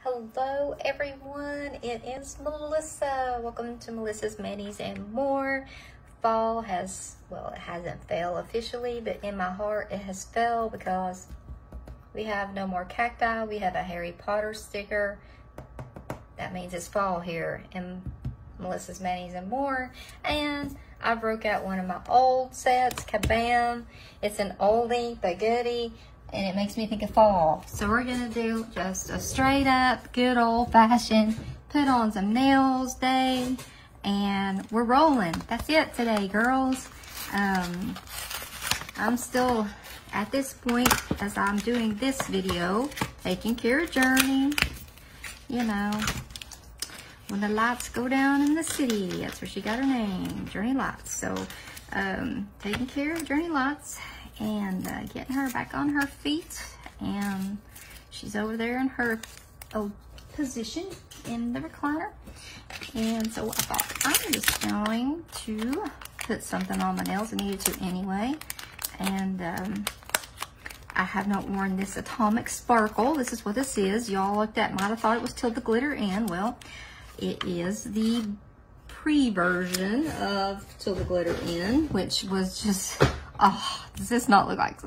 Hello everyone, it is Melissa. Welcome to Melissa's Manis and More. Fall has, well, it hasn't fell officially, but in my heart it has fell because we have no more cacti. We have a Harry Potter sticker. That means it's fall here in Melissa's Manis and More. And I broke out one of my old sets, Kabam. It's an oldie but goodie, and it makes me think of fall. So we're gonna do just a straight up, good old fashioned, put on some nails day, and we're rolling. That's it today, girls. I'm still at this point, as I'm doing this video, taking care of Journey. You know, when the lights go down in the city, that's where she got her name, Journey Lights. So, taking care of Journey Lights and getting her back on her feet. And she's over there in her old position in the recliner. And so I thought I'm just going to put something on my nails. I needed to anyway. And I have not worn this Atomic Sparkle. This is what this is. Y'all looked at, might have thought it was Till the Glitter In. Well, it is the pre-version of Till the Glitter In, which was just, oh, does this not look like,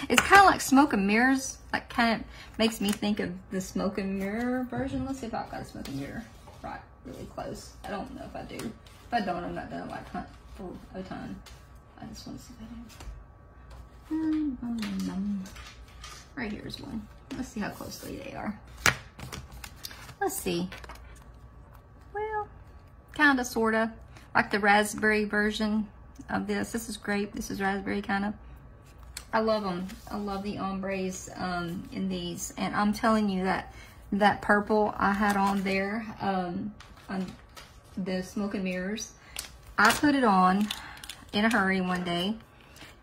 it's kind of like Smoke and Mirrors. Like, kind of makes me think of the Smoke and Mirror version. Let's see if I've got a Smoke and Mirror right really close. I don't know if I do. If I don't, I'm not gonna like hunt for a ton. I just want to see if I do. Right here's one. Let's see how closely they are. Let's see. Well, kind of, sort of, like the raspberry version of this. This is grape. This is raspberry, kind of. I love them. I love the ombres in these. And I'm telling you that purple I had on there, on the Smoke and Mirrors, I put it on in a hurry one day.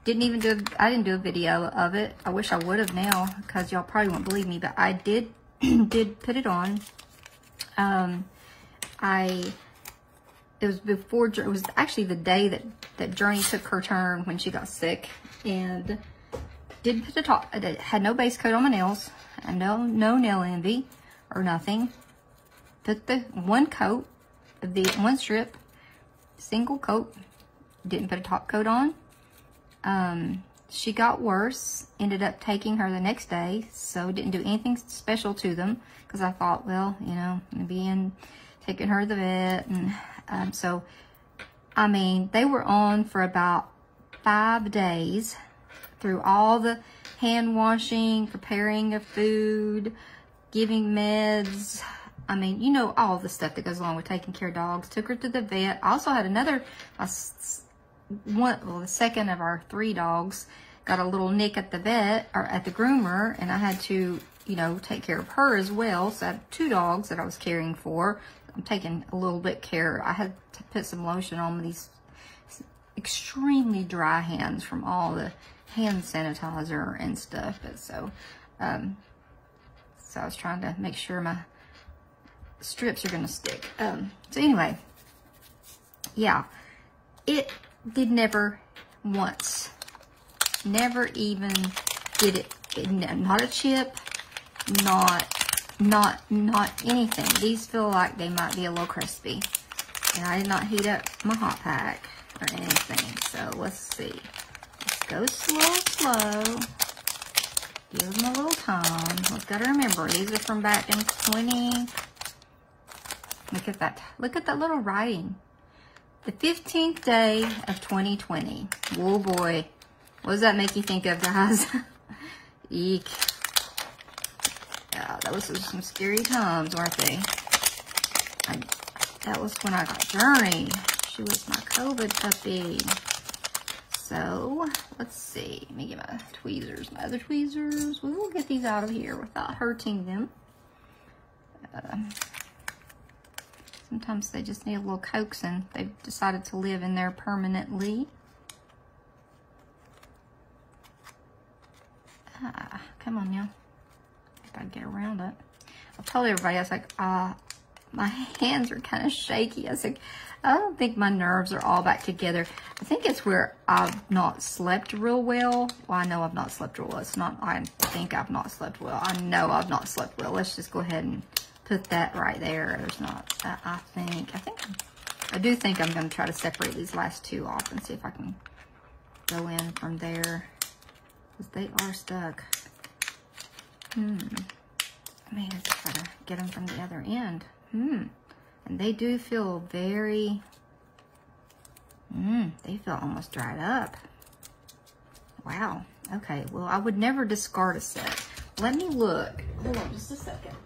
I didn't do a video of it. I wish I would have now, because y'all probably won't believe me, but I did put it on. It was actually the day that Journey took her turn when she got sick, and did put I had no base coat on my nails, and no nail envy or nothing. Put the one coat of the one strip, single coat, didn't put a top coat on. She got worse, ended up taking her the next day, so didn't do anything special to them, because I thought, well, you know, maybe taking her to the vet. And so, I mean, they were on for about 5 days through all the hand washing, preparing of food, giving meds. I mean, you know, all the stuff that goes along with taking care of dogs. Took her to the vet. I also had another, the second of our 3 dogs got a little nick at the vet, or at the groomer, and I had to, you know, take care of her as well. So I had 2 dogs that I was caring for. I'm taking a little bit care. I had to put some lotion on these extremely dry hands from all the hand sanitizer and stuff. But so I was trying to make sure my strips are gonna stick. So anyway, yeah, it did never once, never even did it, not a chip, not anything. These feel like they might be a little crispy, and I did not heat up my hot pack or anything. So let's see, let's go slow, give them a little time. We've got to remember, these are from back in 20, look at that little writing. The 15th day of 2020. Oh boy. What does that make you think of, guys? Eek. Yeah, that was some scary times, weren't they? That was when I got Journey. She was my COVID puppy. So, let's see. Let me get my tweezers, my other tweezers. We will get these out of here without hurting them. Sometimes they just need a little coaxing. They've decided to live in there permanently. Come on now. If I can get around it. I told everybody, I was like, my hands are kind of shaky. I was like, I don't think my nerves are all back together. I think it's where I've not slept real well. Well, I know I've not slept real well. It's not, I think I've not slept well. I know I've not slept well. Let's just go ahead and put that right there. There's not, I do think I'm going to try to separate these last two off and see if I can go in from there. Because they are stuck. I may have to try to get them from the other end. And they do feel very, they feel almost dried up. Wow. Okay, well, I would never discard a set. Let me look. Hold on just a second.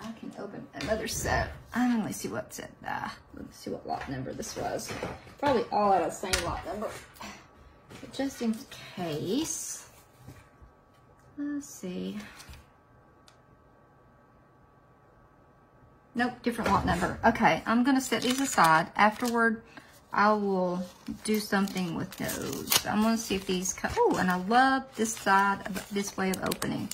I can open another set. Let me see what set. Let's see what lot number this was. Probably all out of the same lot number. But just in case. Let's see. Nope, different lot number. Okay, I'm gonna set these aside. Afterward, I will do something with those. I'm gonna see if these come. Oh, and I love this side of this way of opening.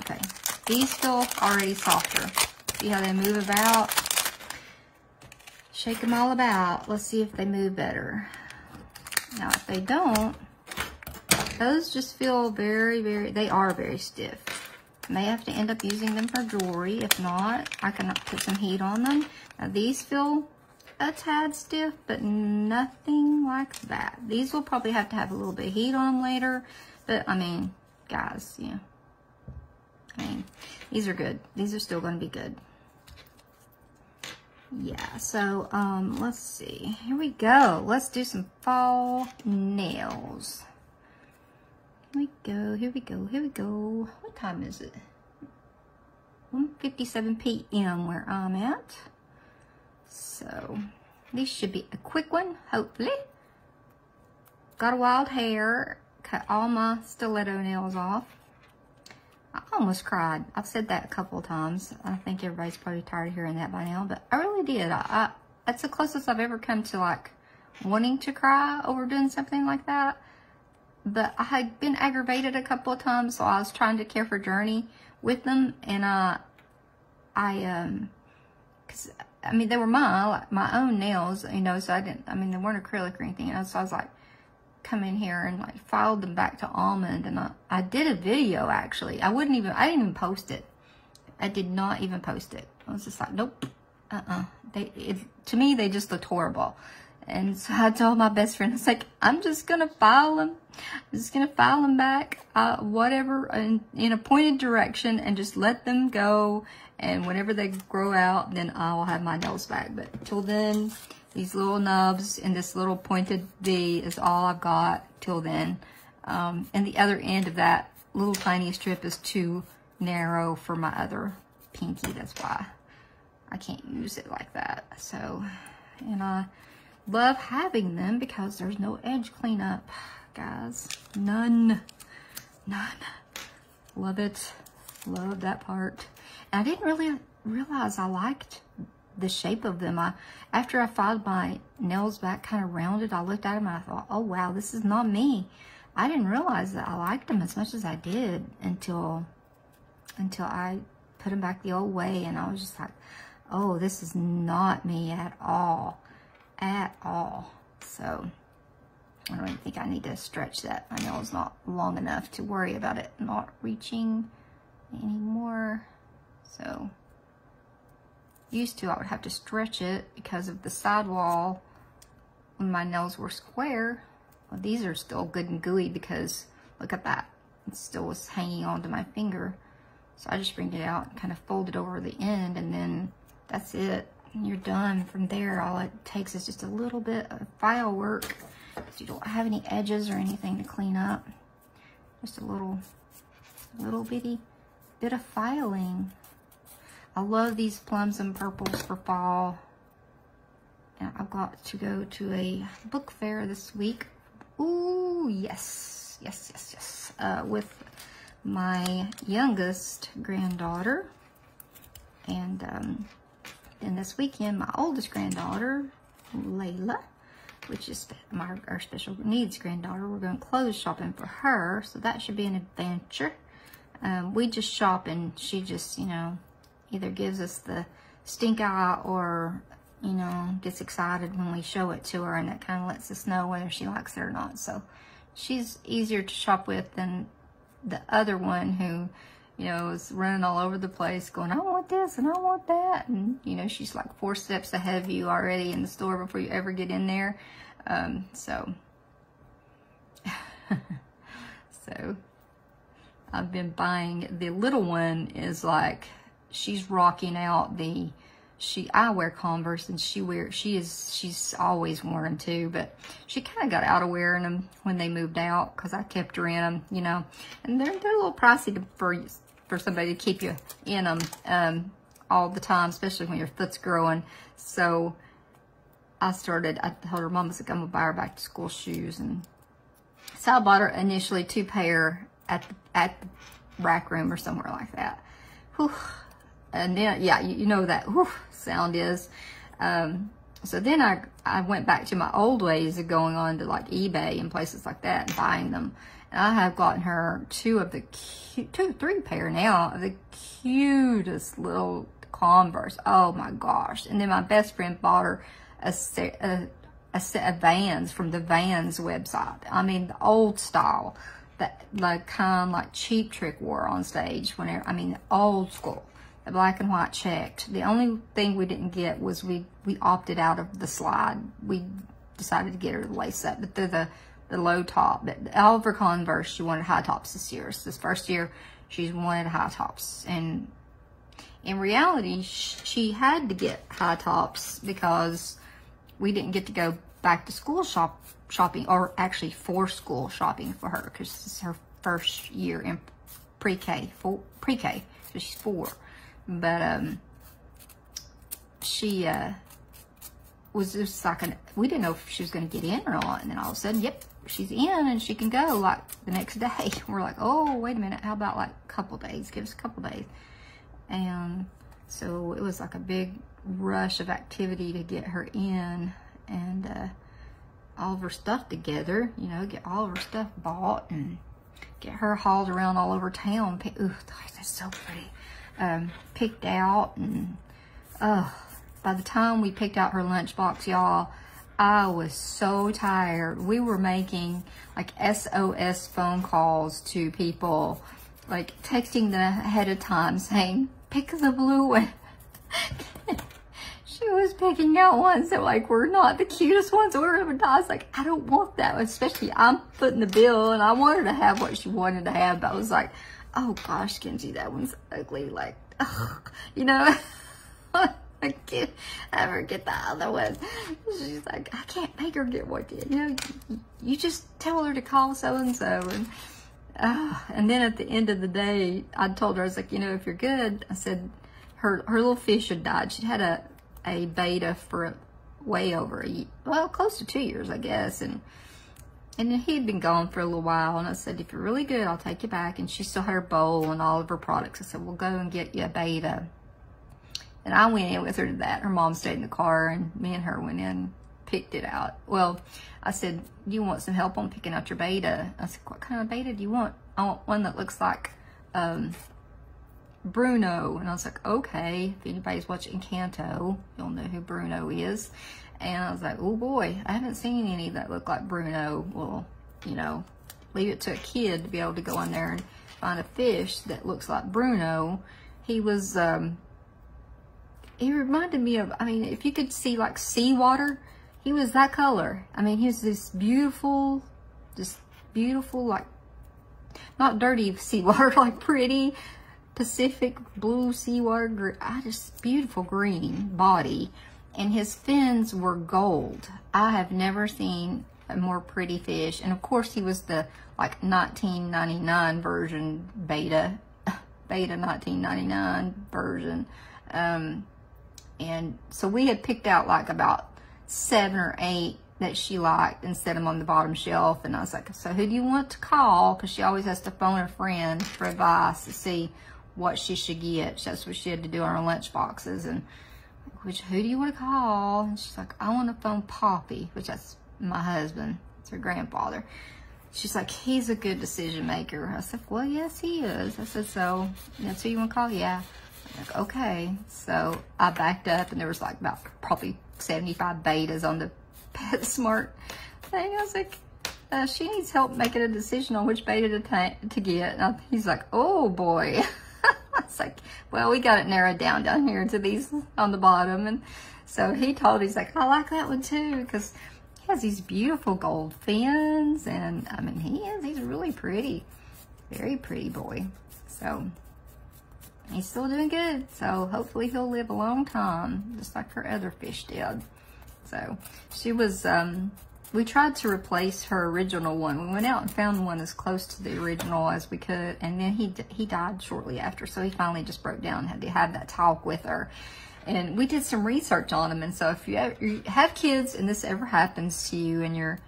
Okay, these feel already softer. See how they move about? Shake them all about. Let's see if they move better. Now, if they don't, those just feel very, they are very stiff. May have to end up using them for jewelry. If not, I can put some heat on them. Now, these feel a tad stiff, but nothing like that. These will probably have to have a little bit of heat on them later. But, I mean, guys, yeah. I mean, these are good. These are still going to be good. Yeah, so, let's see. Here we go. Let's do some fall nails. Here we go, here we go, here we go. What time is it? 1:57 p.m. where I'm at. So, this should be a quick one, hopefully. Got a wild hair. Cut all my stiletto nails off. I almost cried. I've said that a couple of times. I think everybody's probably tired of hearing that by now, but I really did. That's the closest I've ever come to, like, wanting to cry over doing something like that. But I had been aggravated a couple of times, so I was trying to care for Journey with them, and cause I mean, they were my own nails, you know, so they weren't acrylic or anything, so I was like, come in here and like filed them back to almond, and I did a video actually. I didn't even post it. I did not even post it. I was just like, nope, to me, they just looked horrible. And so I told my best friend, it's like, I'm just going to file them. I'm just going to file them back, whatever, in a pointed direction, and just let them go. And whenever they grow out, then I will have my nails back. But till then, these little nubs and this little pointed V is all I've got till then. And the other end of that little tiny strip is too narrow for my other pinky. That's why I can't use it like that. So, and I love having them because there's no edge cleanup, guys. None. Love it. Love that part. And I didn't really realize I liked the shape of them. After I filed my nails back kind of rounded, I looked at them and I thought, oh wow, this is not me. I didn't realize that I liked them as much as I did until I put them back the old way, and I was just like, oh, this is not me at all. So I don't even think I need to stretch that. My nail is not long enough to worry about it not reaching anymore. So used to, I would have to stretch it because of the sidewall when my nails were square. Well, these are still good and gooey because look at that. It still was hanging onto my finger. So I just bring it out and kind of fold it over the end, and then that's it. You're done from there. All it takes is just a little bit of file work because you don't have any edges or anything to clean up. Just a little bitty bit of filing. I love these plums and purples for fall. And I've got to go to a book fair this week. Ooh, yes. With my youngest granddaughter. And then this weekend, my oldest granddaughter, Layla, which is our special needs granddaughter. We're going clothes shopping for her, so that should be an adventure. We just shop, and she just, you know, either gives us the stink eye or, you know, gets excited when we show it to her, and that kind of lets us know whether she likes it or not. So she's easier to shop with than the other one who, you know, is running all over the place going, I want this and I want that. And, you know, she's like 4 steps ahead of you already in the store before you ever get in there. So I've been buying, the little one is like, she's rocking out I wear Converse, and she's always worn them too, but she kind of got out of wearing them when they moved out because I kept her in them, you know, and they're a little pricey for somebody to keep you in them all the time, especially when your foot's growing. So I told her, Mom, I'm gonna buy her back to school shoes, and so I bought her initially 2 pair at the rack room or somewhere like that. Whew. And then, yeah, you know that whew sound is. So then I went back to my old ways of going on to like eBay and places like that and buying them. And I have gotten her 3 pair now of the cutest little Converse. Oh my gosh. And then my best friend bought her a set of Vans from the Vans website. I mean, the old style, that like kind like Cheap Trick wore on stage whenever, I mean, the old school. The black and white checked. The only thing we didn't get was we opted out of the slide. We decided to get her the lace up, but they're the low top. But all of her Converse, she wanted high tops this year. So this first year, she's wanted high tops. And in reality, she had to get high tops because we didn't get to go back to school shopping, or actually for school shopping for her, because this is her first year in pre-K, so she's 4. But she was just like, we didn't know if she was going to get in or not. And then all of a sudden, yep, she's in and she can go like the next day. We're like, oh, wait a minute. How about like a couple days? Give us a couple days. And so it was like a big rush of activity to get her in and all of her stuff together, you know, get all of her stuff bought and get her hauled around all over town. Ooh, that's so pretty. Picked out, and by the time we picked out her lunchbox, y'all, I was so tired. We were making like SOS phone calls to people, like texting them ahead of time saying, pick the blue one. She was picking out ones that like were not the cutest ones, or I was like, I don't want that one. Especially I'm footing the bill, and I wanted to have what she wanted to have, but I was like, oh gosh, Kenzie, that one's ugly. Like, ugh, you know, I can't ever get the other one. She's like, I can't make her get one. You know, you just tell her to call so-and-so. And then at the end of the day, I told her, I was like, you know, if you're good, I said, her little fish had died. She'd had a beta for way over close to 2 years, I guess. And he'd been gone for a little while, and I said, if you're really good, I'll take you back. And she still had her bowl and all of her products. I said, we'll go and get you a beta. And I went in with her to that. Her mom stayed in the car, and me and her went in, picked it out. Well, I said, do you want some help on picking out your beta? I said, what kind of beta do you want? I want one that looks like Bruno. And I was like, okay, if anybody's watching Encanto, you'll know who Bruno is. And I was like, oh boy, I haven't seen any that look like Bruno. Well, you know, leave it to a kid to be able to go in there and find a fish that looks like Bruno. He was, he reminded me of, I mean, if you could see like seawater, he was that color. I mean, he was this beautiful, like, not dirty seawater, like pretty Pacific blue seawater, beautiful green body. And his fins were gold. I have never seen a more pretty fish. And of course he was the like 1999 version beta 1999 version. And so we had picked out like about 7 or 8 that she liked and set them on the bottom shelf. And I was like, so who do you want to call? Because she always has to phone her friend for advice to see what she should get. That's what she had to do on her lunch boxes. And who do you want to call? And she's like, I want to phone Poppy, which that's my husband. It's her grandfather. She's like, he's a good decision maker. I said, well, yes, he is. I said, so that's who you want to call? Yeah. I'm like, okay. So I backed up, and there was like about probably 75 betas on the PetSmart thing. I was like, she needs help making a decision on which beta to get. And he's like, oh boy. I was like, well, we got it narrowed down here to these on the bottom. And so he told, he's like, I like that one too, because he has these beautiful gold fins. And I mean, he's really pretty, very pretty boy. So he's still doing good. So hopefully he'll live a long time, just like her other fish did. So she was, we tried to replace her original one. We went out and found one as close to the original as we could, and then he died shortly after, so he finally just broke down and had to have that talk with her. And we did some research on him, and so if you have kids and this ever happens to you and your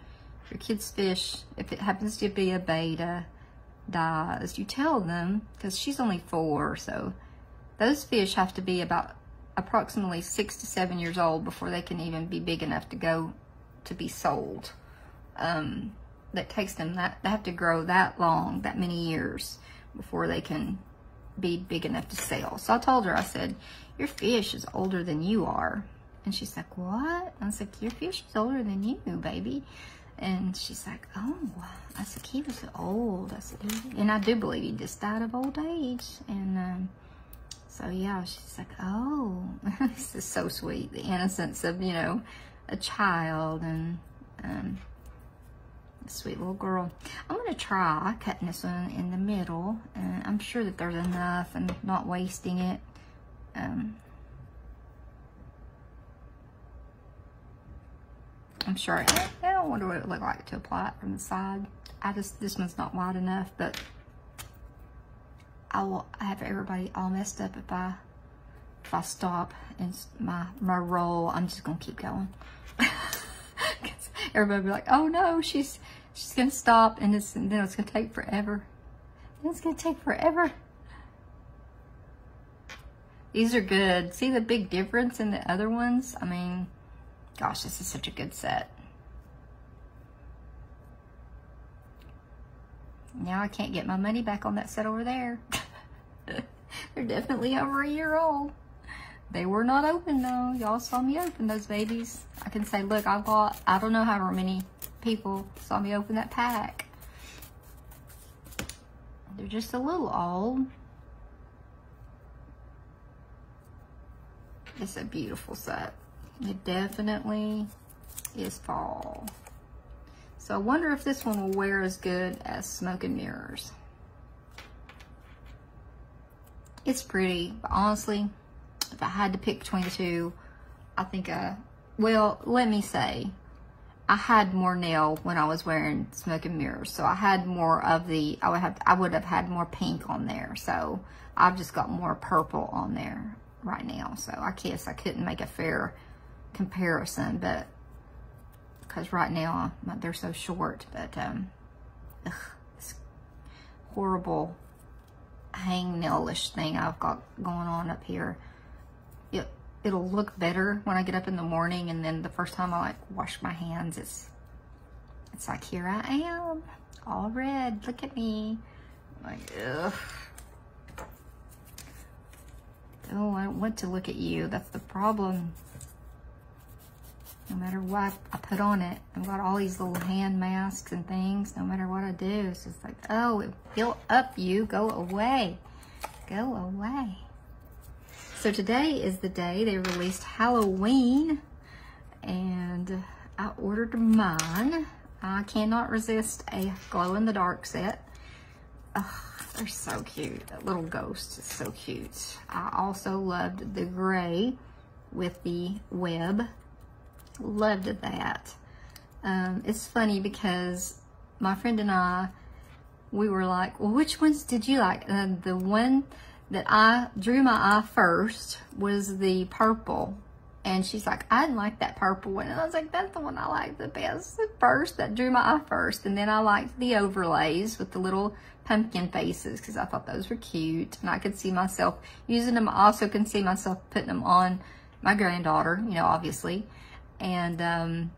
kid's fish, if it happens to be a beta, dies, you tell them, because she's only 4, so those fish have to be about approximately 6 to 7 years old before they can even be big enough to go to be sold. That takes them they have to grow that long, that many years before they can be big enough to sell. So I told her, I said, your fish is older than you are. And she's like, what? I was like, your fish is older than you, baby. And she's like, oh. I said, he was old. I said, and I do believe he just died of old age. And so yeah, she's like, oh. This is so sweet, the innocence of, you know, a child. And a sweet little girl. I'm gonna try cutting this one in the middle, and I'm sure that there's enough and not wasting it. I'm sure. I wonder what it would look like to apply it from the side. This one's not wide enough, but I have everybody all messed up if I stop in my roll. I'm just gonna keep going. Everybody will be like, oh no, she's gonna stop, and then it's gonna take forever. It's gonna take forever. These are good. See the big difference in the other ones? I mean, gosh, this is such a good set. Now I can't get my money back on that set over there. They're definitely over a year old. They were not open though. Y'all saw me open those babies. I can say, look, I bought, I don't know however many people saw me open that pack. They're just a little old. It's a beautiful set. It definitely is fall. So I wonder if this one will wear as good as Smoke and Mirrors. It's pretty, but honestly, if I had to pick between the two, I think well, let me say, I had more nail when I was wearing Smoke and Mirrors, so I had more of the, I would have had more pink on there, so I've just got more purple on there right now, so I guess I couldn't make a fair comparison, but because right now they're so short. But this horrible hangnail-ish thing I've got going on up here, it'll look better when I get up in the morning, and then the first time I like wash my hands, it's like, here I am, all red, look at me. Like, ugh. Oh, I don't want to look at you. That's the problem. No matter what I put on it, I've got all these little hand masks and things. No matter what I do, it's just like, oh, it built up you. Go away. Go away. So today is the day they released Halloween, and I ordered mine. I cannot resist a glow-in-the-dark set. Oh, they're so cute. That little ghost is so cute. I also loved the gray with the web. Loved that. It's funny because my friend and I, we were like, well, which ones did you like? The one that I drew my eye first was the purple. And she's like, I didn't like that purple one. And I was like, that's the one I liked the best first. That drew my eye first. And then I liked the overlays with the little pumpkin faces because I thought those were cute. And I could see myself using them. I also can see myself putting them on my granddaughter, you know, obviously. And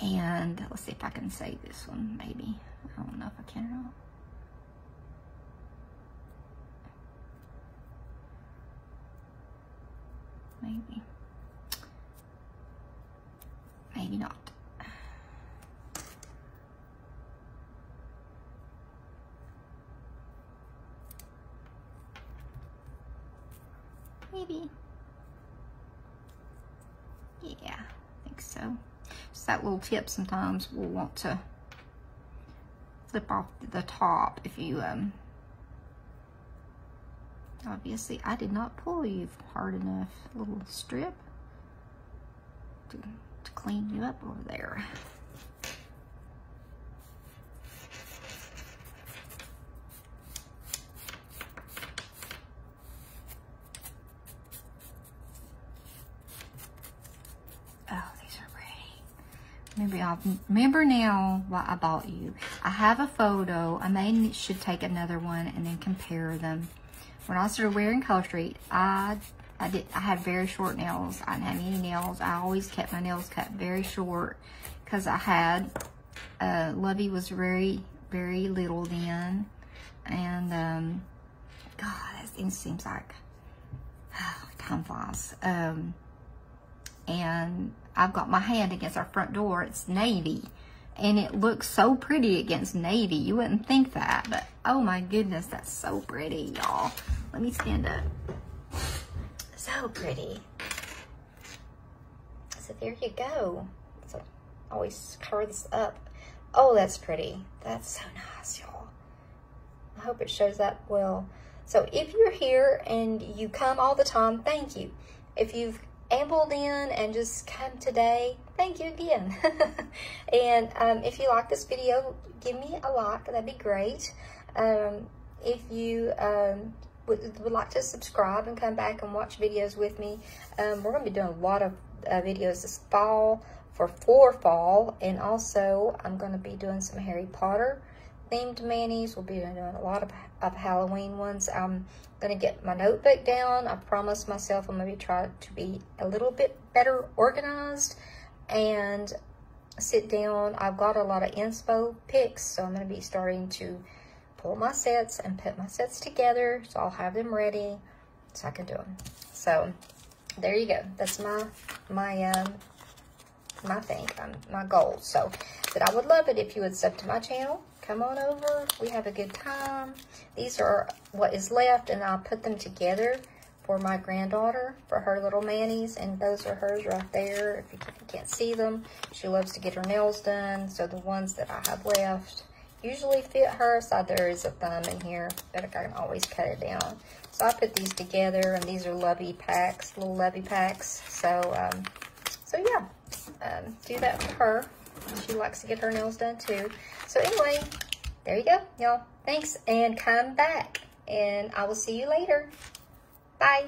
And let's see if I can say this one, maybe. I don't know if I can or not. Maybe. Maybe not. Maybe. Yeah, I think so. Just that little tip, sometimes we'll want to flip off the top if you, obviously I did not pull you hard enough. Little strip to clean you up over there. Maybe I'll remember now why I bought you. I have a photo. I should take another one and then compare them. When I started wearing Color Street, I had very short nails. I didn't have any nails. I always kept my nails cut very short because I had Lovey was very, very little then, and God, it seems like time flies. And I've got my hand against our front door. It's navy, and it looks so pretty against navy. You wouldn't think that, but oh my goodness, that's so pretty, y'all. Let me stand up. So pretty. So there you go. So always cover this up. Oh, that's pretty. That's so nice, y'all. I hope it shows up well. So if you're here and you come all the time, thank you. If you've ambled in and just come today, thank you again. And if you like this video, give me a like. That'd be great. If you would like to subscribe and come back and watch videos with me, we're going to be doing a lot of videos this fall for fall, and also I'm going to be doing some Harry Potter themed manis. We'll be doing a lot of Halloween ones. I'm going to get my notebook down. I promised myself I'm going to try to be a little bit better organized and sit down. I've got a lot of inspo pics, so I'm going to be starting to pull my sets and put my sets together, so I'll have them ready so I can do them. So there you go. That's my thing, my goal. So, but I would love it if you would sub to my channel. Come on over. We have a good time. These are what is left, and I'll put them together for my granddaughter, for her little manis, and those are hers right there. If you can't see them, she loves to get her nails done, so the ones that I have left usually fit her. So there is a thumb in here, but I can always cut it down. So I put these together, and these are Lovey packs, little Lovey packs. So, so yeah, do that for her. She likes to get her nails done too. So anyway, there you go, y'all. Thanks, and come back, and I will see you later. Bye.